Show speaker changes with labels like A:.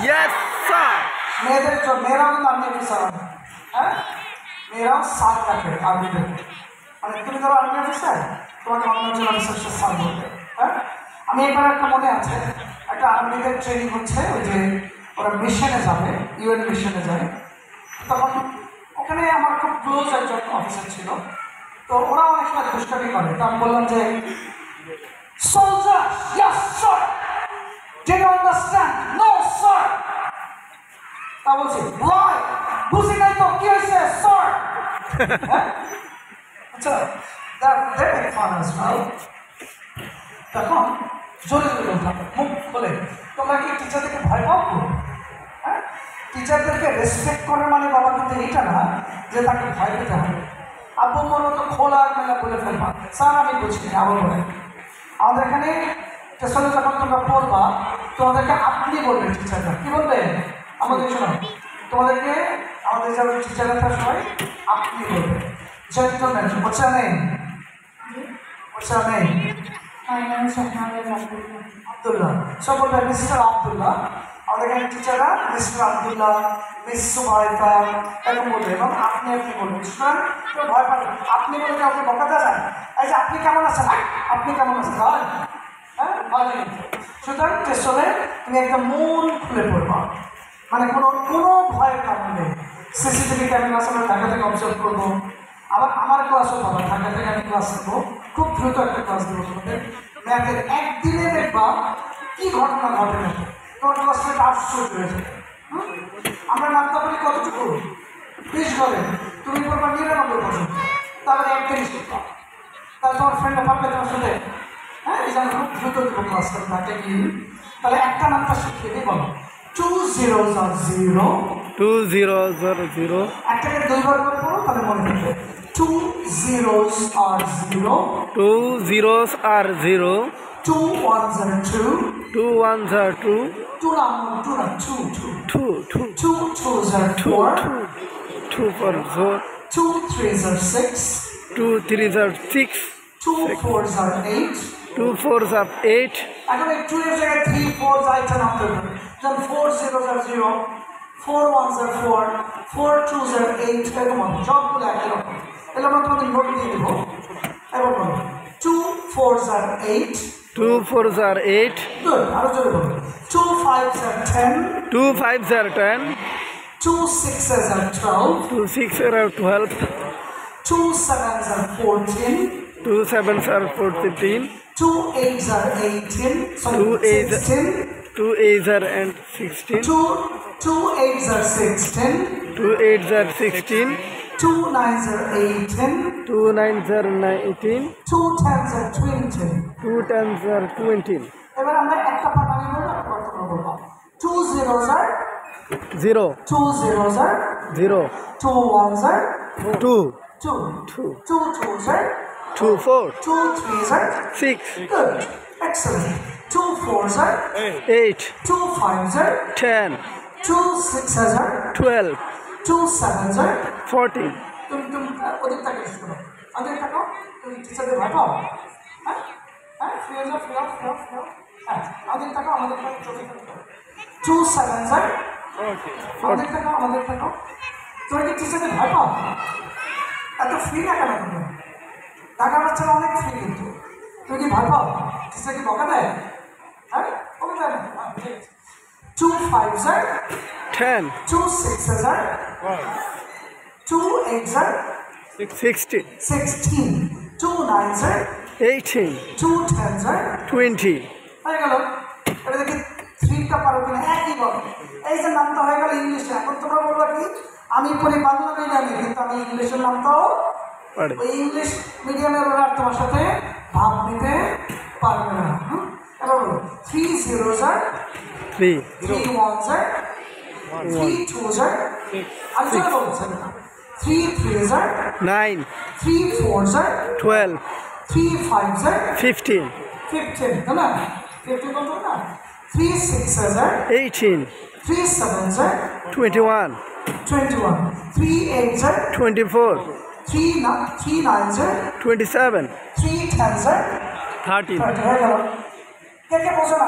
A: Yes, sir.
B: মেয়েদের মেয়েরাও কিন্তু আর্মি অফিসার হবে, হ্যাঁ, মেয়েরাও সাত রাখে আর্মিদের। মানে তুমি ধরো আর্মি অফিসার, তোমাকে অন্য একজন অফিসার সে সাত বলবে, হ্যাঁ। আমি এবার একটা মনে আছে, একটা আর্মিদের ট্রেনিং হচ্ছে, ওই যে ওরা মিশনে যাবে, ইউএন মিশনে যায়, তখন ওখানে আমার খুব ক্লোজ একজন অফিসার ছিল, তো ওরা অনেক সময় দুষ্টামি করে। তো আমি বললাম যে soldier, yes sir, do you understand? No sir. তা বলছি ওয়াই, বুঝি নাই তো কি হয়েছে স্যার। আচ্ছা, তখন জোরে জোরে বলতাম, মুখ খোলে, তোমরা কি টিচারদেরকে ভয় পাও? হ্যাঁ, টিচারদেরকে রেসপেক্ট করে মানে বাবা কিন্তু এইটা না যে তাকে ভয় পেতে হবে। আব্বু মোর মতো খোলা মেলা বলে ফেলবা, স্যার আমি বুঝি না, আবার বলে আমাদের এখানে স্টেশনে যখন তোমরা পড়বা তোমাদেরকে আপনি বলবে টিচাররা, কি বলবে? আমাদের শোনো, তোমাদেরকে আমাদের যারা টিচাররা সবাই আপনি বলবে। Gentleman, what's your name? What's your name?
C: My name is
B: Abdullah. সব বলবে মিস্টার আব্দুল্লাহ। আমাদের এখানে টিচাররা মিস্টার আব্দুল্লাহ, মিস সুমাইতা এরকম বলবে, এবং আপনি আপনি বলবেন। সুতরাং কেউ ভয় পাবে, আপনি বলে কাউকে বকা দেওয়া যায়? এই যে আপনি কেমন আছেন, আপনি কেমন আছেন, হয় হ্যাঁ ভালো। সুতরাং টেস্টলে তুমি একদম মন খুলে পড়বা, মানে কোনো কোনো ভয়ের কারণ নেই। সিসিটিভি ক্যামেরা আসলে ঢাকা থেকে অবজার্ভ করবো। আবার আমার ক্লাসও পাবা, ঢাকা থেকে আমি ক্লাস নেবো, খুব দ্রুত একটা ক্লাস দেবো তোমাদের ম্যাথের। একদিনে দেখবা কি ঘটনা ঘটে না, তোমার ক্লাসটা আশ্চর্য হয়ে যাবে। আমরা নামতে পারি কতটুকু 20 ঘরে, তুমি পড়বা 99%, তারপরে একদিন শিখবা, তাহলে তোমার ফ্রেন্ডরা পারবে তোমার সাথে। হ্যাঁ, এই জন্য খুব দ্রুত দেবো ক্লাসটা ঢাকা গিয়ে। তাহলে একটা নামটা শিখিয়ে দিই, বলো 2 zeros are 0,
A: 2 zeros are 0,
B: একটাকে দুইবার করে পড়ো তাহলে মনে থাকবে। 2 zeros are 0,
A: 2 zeros are 0,
B: 2 ones are 2,
A: 2 ones are 2,
B: 2 না 2,
A: 2 2
B: 2 twos are 4,
A: 2 4 4,
B: 2 threes are 6,
A: 2 3s are 6,
B: 2 fours are 8.
A: 2 4s are 8,
B: এখন এই 2 এর জায়গায় 3 4 যাইতে নামতে হবে, যেমন 4 zeros are 0, 4 ones are 4, 4 twos are 8, এরকম হবে সবগুলো একই রকম। এগুলো আমরা তোমাদের নোট দিয়ে দেবো। এবার বলো 2 fours are 8,
A: 2 4s are 8,
B: good, আরো জোরে বলো 2 fives are 10,
A: 2 5s are 10,
B: 2 sixes are 12,
A: 2 6s are 12,
B: 2 sevens are 14,
A: 2 7s are 14,
B: 2 eights are 18, sorry
A: 2 8s
B: 16,
A: 2 8s are and 16,
B: 2 eights are 16,
A: 2 8s are 16,
B: 2 nines are 18,
A: 2 9s are 19,
B: 2 tens are 20.
A: 2 10s are 20,
B: এবার আমরা একটা part আমি বলবো, একটা part তোমরা বলবা। 2 zeros are
A: 0
B: 2 zeros are
A: 0,
B: 2 ones are
A: 2
B: 2,
A: 2
B: 2 twos are
A: 2 4
B: 2 threes are
A: 6
B: good, excellent. 2 fours are
A: 8
B: 2 fives are
A: 10
B: 2 sixes are
A: 12
B: 2 sevens are
A: 14.
B: তুমি ওদের টাকা ইউজ করো, ওদের টাকা তুমি টিচারদের ভয় পাও? হ্যাঁ হ্যাঁ, হ্যাঁ, আমাদের টাকা আমাদের টাকা চোখে থাকবে। 2 sevens are আমাদের টাকা আমাদের টাকা। তুমি কি টিচারদের ভয় পাও? এত ফ্রি না কেন তুমি? টাকা বাচ্চারা অনেক ফ্রি, কিন্তু তুমি কি ভয় পাও? টিচার কি বকা দেয়? হ্যাঁ, বকা দেয় না। 2 fives are
A: 10
B: 2 sixes are 2 eights are
A: 16
B: 16, 2 nines are
A: 18
B: 2 tens are
A: 20.
B: হয়ে গেল। এটা দেখি 3টা পারো কিনা, একই বলো। এই যে নামটা হয়ে গেল ইংলিশে। এখন তোমরা বলবা কি, আমি পড়ি বাংলা মিডিয়ামে, কিন্তু আমি ইংলিশের নামটাও
A: পারে।
B: ওই ইংলিশ মিডিয়ামের ওরা তোমার সাথে ভাব নিতে পারবে না। এবার বলো 3 zeros are
A: 3
B: 3 ones are 3 twos are, আমি যেটা বলছেন 3 threes are
A: 9
B: 3 fours are
A: 12
B: 3 fives are
A: 15
B: 15, তাই না? 15 বলতো না? 3 sixes are
A: 18
B: 3 sevens are
A: 21
B: 21, 3 eights are
A: 24
B: 3 nines are
A: 27
B: 3 tens are
A: 30.
B: 30 হয়ে গেল। কে কে বোঝো না?